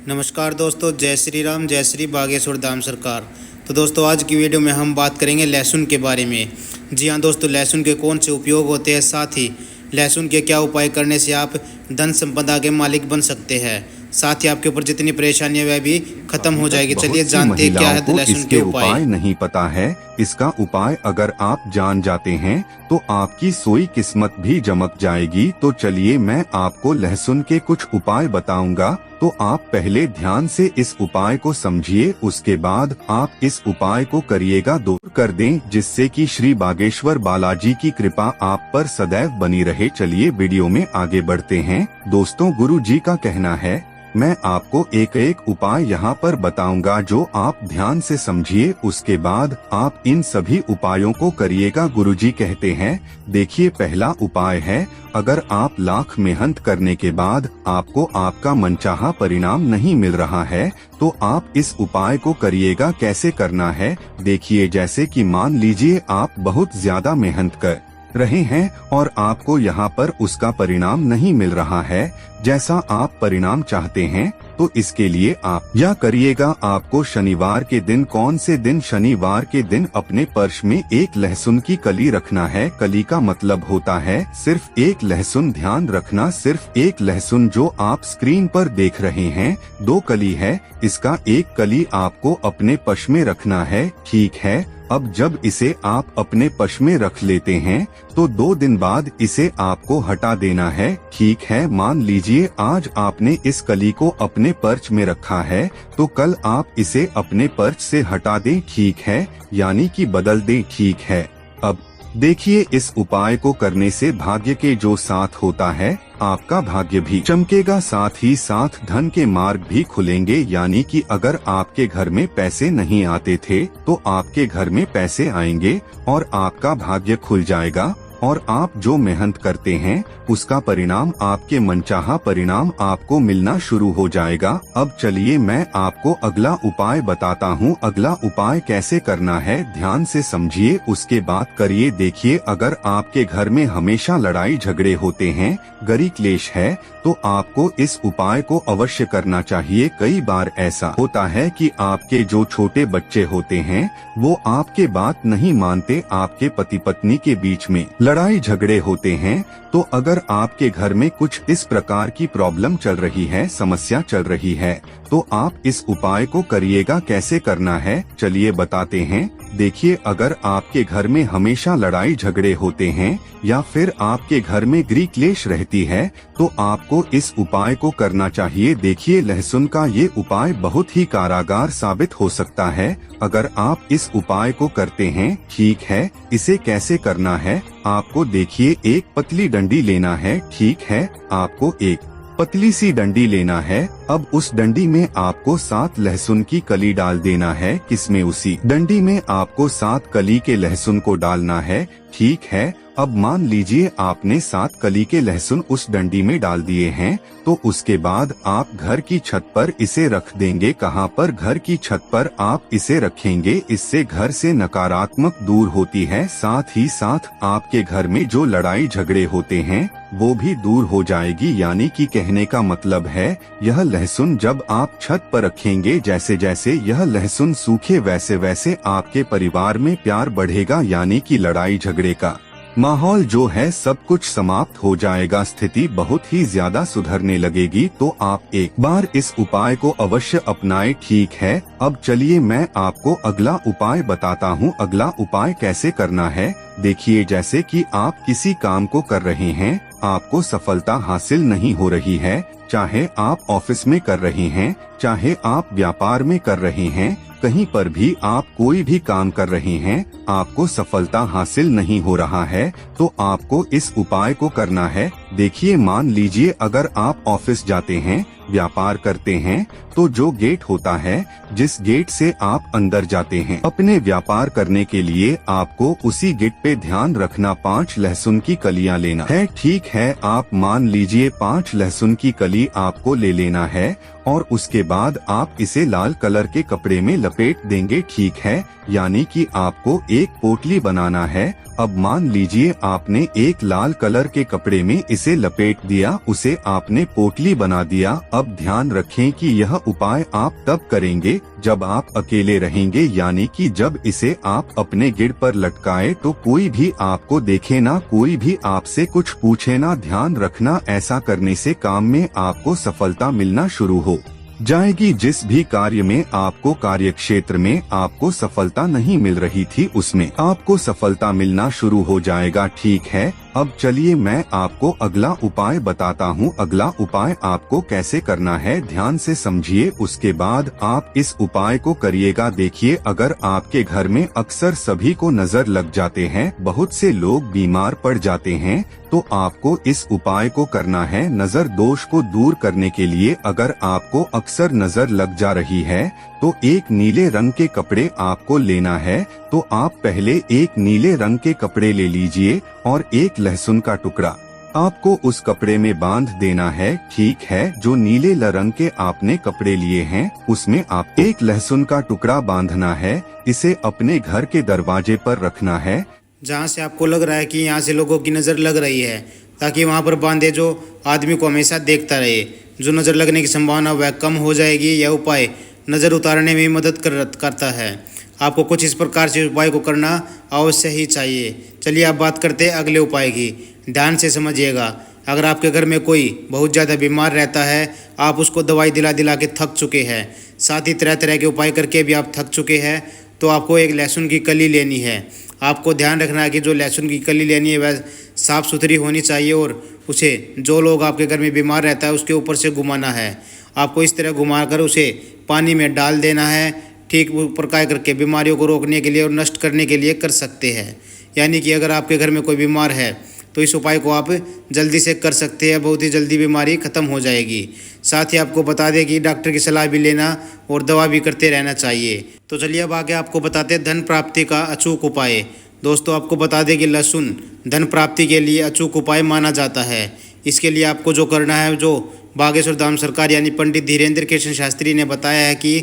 नमस्कार दोस्तों, जय श्री राम, जय श्री बागेश्वर धाम सरकार। तो दोस्तों, आज की वीडियो में हम बात करेंगे लहसुन के बारे में। जी हाँ दोस्तों, लहसुन के कौन से उपयोग होते हैं, साथ ही लहसुन के क्या उपाय करने से आप धन संपदा के मालिक बन सकते हैं, साथ ही आपके ऊपर जितनी परेशानी है वह भी खत्म हो जाएगी। चलिए जानते हैं क्या है लहसुन के उपाय। नहीं पता है इसका उपाय अगर आप जान जाते हैं तो आपकी सोई किस्मत भी चमक जाएगी। तो चलिए मैं आपको लहसुन के कुछ उपाय बताऊंगा। तो आप पहले ध्यान से इस उपाय को समझिए, उसके बाद आप इस उपाय को करिएगा, दूर कर दें, जिससे कि श्री बागेश्वर बालाजी की कृपा आप पर सदैव बनी रहे। चलिए वीडियो में आगे बढ़ते हैं। दोस्तों, गुरु जी का कहना है, मैं आपको एक एक उपाय यहाँ पर बताऊंगा जो आप ध्यान से समझिए, उसके बाद आप इन सभी उपायों को करिएगा। गुरुजी कहते हैं, देखिए पहला उपाय है, अगर आप लाख मेहनत करने के बाद आपको आपका मनचाहा परिणाम नहीं मिल रहा है तो आप इस उपाय को करिएगा। कैसे करना है देखिए, जैसे कि मान लीजिए आप बहुत ज्यादा मेहनत कर रहे हैं और आपको यहाँ पर उसका परिणाम नहीं मिल रहा है जैसा आप परिणाम चाहते हैं, तो इसके लिए आप यह करिएगा। आपको शनिवार के दिन, कौन से दिन, शनिवार के दिन अपने पर्स में एक लहसुन की कली रखना है। कली का मतलब होता है सिर्फ एक लहसुन, ध्यान रखना, सिर्फ एक लहसुन। जो आप स्क्रीन पर देख रहे हैं 2 कली है, इसका एक कली आपको अपने पर्स में रखना है, ठीक है। अब जब इसे आप अपने पर्स में रख लेते हैं तो 2 दिन बाद इसे आपको हटा देना है, ठीक है। मान लीजिए आज आपने इस कली को अपने पर्स में रखा है तो कल आप इसे अपने पर्स से हटा दें, ठीक है, यानी कि बदल दें, ठीक है। अब देखिए, इस उपाय को करने से भाग्य के जो साथ होता है आपका भाग्य भी चमकेगा, साथ ही साथ धन के मार्ग भी खुलेंगे। यानी कि अगर आपके घर में पैसे नहीं आते थे तो आपके घर में पैसे आएंगे और आपका भाग्य खुल जाएगा और आप जो मेहनत करते हैं उसका परिणाम, आपके मनचाहा परिणाम आपको मिलना शुरू हो जाएगा। अब चलिए मैं आपको अगला उपाय बताता हूँ। अगला उपाय कैसे करना है ध्यान से समझिए, उसके बाद करिए। देखिए, अगर आपके घर में हमेशा लड़ाई झगड़े होते हैं, गरीब क्लेश है, तो आपको इस उपाय को अवश्य करना चाहिए। कई बार ऐसा होता है कि आपके जो छोटे बच्चे होते हैं वो आपके बात नहीं मानते, आपके पति पत्नी के बीच में लड़ाई झगड़े होते हैं। तो अगर आपके घर में कुछ इस प्रकार की प्रॉब्लम चल रही है, समस्या चल रही है, तो आप इस उपाय को करिएगा। कैसे करना है चलिए बताते हैं। देखिए, अगर आपके घर में हमेशा लड़ाई झगड़े होते हैं या फिर आपके घर में गृह क्लेश रहती है तो आपको इस उपाय को करना चाहिए। देखिए, लहसुन का ये उपाय बहुत ही कारागार साबित हो सकता है अगर आप इस उपाय को करते हैं, ठीक है। इसे कैसे करना है आपको देखिए, एक पतली डंडी लेना है, ठीक है। आपको एक पतली सी डंडी लेना है। अब उस डंडी में आपको 7 लहसुन की कली डाल देना है। किसमें? उसी डंडी में आपको 7 कली के लहसुन को डालना है, ठीक है। अब मान लीजिए आपने 7 कली के लहसुन उस डंडी में डाल दिए हैं, तो उसके बाद आप घर की छत पर इसे रख देंगे। कहाँ पर? घर की छत पर आप इसे रखेंगे। इससे घर से नकारात्मक दूर होती है, साथ ही साथ आपके घर में जो लड़ाई झगड़े होते हैं वो भी दूर हो जाएगी। यानी कि कहने का मतलब है, यह लहसुन जब आप छत पर रखेंगे, जैसे जैसे यह लहसुन सूखे वैसे वैसे आपके परिवार में प्यार बढ़ेगा। यानी कि लड़ाई झगड़े का माहौल जो है सब कुछ समाप्त हो जाएगा, स्थिति बहुत ही ज्यादा सुधरने लगेगी। तो आप एक बार इस उपाय को अवश्य अपनाएं, ठीक है। अब चलिए मैं आपको अगला उपाय बताता हूँ। अगला उपाय कैसे करना है देखिए, जैसे कि आप किसी काम को कर रहे हैं, आपको सफलता हासिल नहीं हो रही है, चाहे आप ऑफिस में कर रहे हैं, चाहे आप व्यापार में कर रहे हैं, कहीं पर भी आप कोई भी काम कर रहे हैं, आपको सफलता हासिल नहीं हो रहा है, तो आपको इस उपाय को करना है। देखिए, मान लीजिए अगर आप ऑफिस जाते हैं, व्यापार करते हैं, तो जो गेट होता है, जिस गेट से आप अंदर जाते हैं अपने व्यापार करने के लिए, आपको उसी गेट पे ध्यान रखना 5 लहसुन की कलियां लेना है, ठीक है। आप मान लीजिए 5 लहसुन की कली आपको ले लेना है और उसके बाद आप इसे लाल कलर के कपड़े में लपेट देंगे, ठीक है। यानी कि आपको एक पोटली बनाना है। अब मान लीजिए आपने एक लाल कलर के कपड़े में इसे लपेट दिया, उसे आपने पोटली बना दिया। अब ध्यान रखें कि यह उपाय आप तब करेंगे जब आप अकेले रहेंगे, यानी कि जब इसे आप अपने गिड़ पर लटकाए तो कोई भी आपको देखे ना, कोई भी आपसे कुछ पूछे ना। ध्यान रखना, ऐसा करने से काम में आपको सफलता मिलना शुरू हो जाएगी। जिस भी कार्य में आपको कार्य क्षेत्र में आपको सफलता नहीं मिल रही थी, उसमें आपको सफलता मिलना शुरू हो जाएगा, ठीक है। अब चलिए मैं आपको अगला उपाय बताता हूँ। अगला उपाय आपको कैसे करना है, ध्यान से समझिए, उसके बाद आप इस उपाय को करिएगा। देखिए, अगर आपके घर में अक्सर सभी को नजर लग जाते हैं, बहुत से लोग बीमार पड़ जाते हैं, तो आपको इस उपाय को करना है नजर दोष को दूर करने के लिए। अगर आपको अक्सर नजर लग जा रही है तो एक नीले रंग के कपड़े आपको लेना है। तो आप पहले एक नीले रंग के कपड़े ले लीजिए और एक लहसुन का टुकड़ा आपको उस कपड़े में बांध देना है, ठीक है। जो नीले रंग के आपने कपड़े लिए हैं उसमें आप एक लहसुन का टुकड़ा बांधना है। इसे अपने घर के दरवाजे पर रखना है, जहाँ से आपको लग रहा है कि यहाँ से लोगों की नज़र लग रही है, ताकि वहाँ पर बांधे जो आदमी को हमेशा देखता रहे। जो नज़र लगने की संभावना वह कम हो जाएगी। यह उपाय नज़र उतारने में मदद करता है। आपको कुछ इस प्रकार से उपाय को करना अवश्य ही चाहिए। चलिए अब बात करते हैं अगले उपाय की। ध्यान से समझिएगा। अगर आपके घर में कोई बहुत ज़्यादा बीमार रहता है, आप उसको दवाई दिला दिला के थक चुके हैं, साथ ही तरह तरह के उपाय करके भी आप थक चुके हैं, तो आपको एक लहसुन की कली लेनी है। आपको ध्यान रखना है कि जो लहसुन की कली लेनी है वह साफ़ सुथरी होनी चाहिए और उसे जो लोग आपके घर में बीमार रहता है उसके ऊपर से घुमाना है। आपको इस तरह घुमाकर उसे पानी में डाल देना है। ठीक प्रकार करके बीमारियों को रोकने के लिए और नष्ट करने के लिए कर सकते हैं। यानी कि अगर आपके घर में कोई बीमार है तो इस उपाय को आप जल्दी से कर सकते हैं, बहुत ही जल्दी बीमारी ख़त्म हो जाएगी। साथ ही आपको बता दें कि डॉक्टर की सलाह भी लेना और दवा भी करते रहना चाहिए। तो चलिए अब आगे आपको बताते हैं धन प्राप्ति का अचूक उपाय। दोस्तों आपको बता दें कि लहसुन धन प्राप्ति के लिए अचूक उपाय माना जाता है। इसके लिए आपको जो करना है, जो बागेश्वर धाम सरकार यानी पंडित धीरेन्द्र कृष्ण शास्त्री ने बताया है कि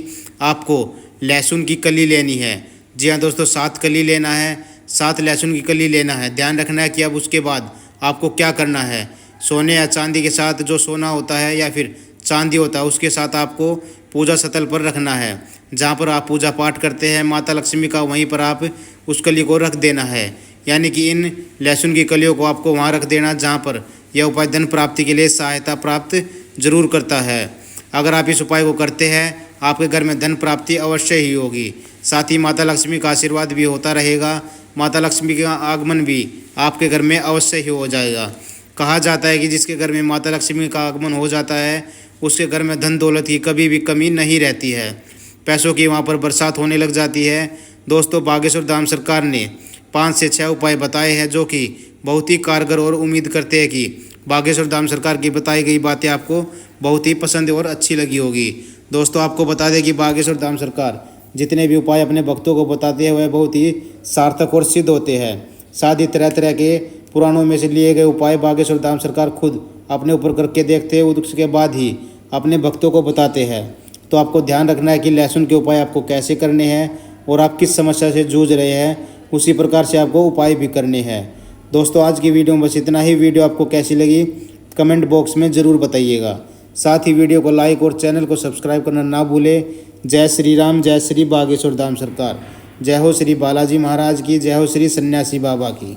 आपको लहसुन की कली लेनी है। जी हाँ दोस्तों, 7 कली लेना है, 7 लहसुन की कली लेना है। ध्यान रखना है कि अब उसके बाद आपको क्या करना है। सोने या चांदी के साथ, जो सोना होता है या फिर चांदी होता है, उसके साथ आपको पूजा स्थल पर रखना है। जहाँ पर आप पूजा पाठ करते हैं माता लक्ष्मी का, वहीं पर आप उस कली को रख देना है। यानी कि इन लहसुन की कलियों को आपको वहाँ रख देना जहाँ पर यह उपाय धन प्राप्ति के लिए सहायता प्राप्त जरूर करता है। अगर आप इस उपाय को करते हैं, आपके घर में धन प्राप्ति अवश्य ही होगी। साथ ही माता लक्ष्मी का आशीर्वाद भी होता रहेगा। माता लक्ष्मी का आगमन भी आपके घर में अवश्य ही हो जाएगा। कहा जाता है कि जिसके घर में माता लक्ष्मी का आगमन हो जाता है, उसके घर में धन दौलत की कभी भी कमी नहीं रहती है। पैसों की वहाँ पर बरसात होने लग जाती है। दोस्तों बागेश्वर धाम सरकार ने 5 से 6 उपाय बताए हैं, जो कि बहुत ही कारगर, और उम्मीद करते हैं कि बागेश्वर धाम सरकार की बताई गई बातें आपको बहुत ही पसंद और अच्छी लगी होगी। दोस्तों आपको बता दें कि बागेश्वर धाम सरकार जितने भी उपाय अपने भक्तों को बताते हैं वह बहुत ही सार्थक और सिद्ध होते हैं। साथ ही तरह तरह के पुराणों में से लिए गए उपाय बागेश्वर धाम सरकार खुद अपने ऊपर करके देखते हैं, उसके बाद ही अपने भक्तों को बताते हैं। तो आपको ध्यान रखना है कि लहसुन के उपाय आपको कैसे करने हैं और आप किस समस्या से जूझ रहे हैं, उसी प्रकार से आपको उपाय भी करने हैं। दोस्तों आज की वीडियो में बस इतना ही। वीडियो आपको कैसी लगी कमेंट बॉक्स में ज़रूर बताइएगा। साथ ही वीडियो को लाइक और चैनल को सब्सक्राइब करना ना भूलें। जय श्री राम, जय श्री बागेश्वर धाम सरकार, जय हो श्री बालाजी महाराज की, जय हो श्री सन्यासी बाबा की।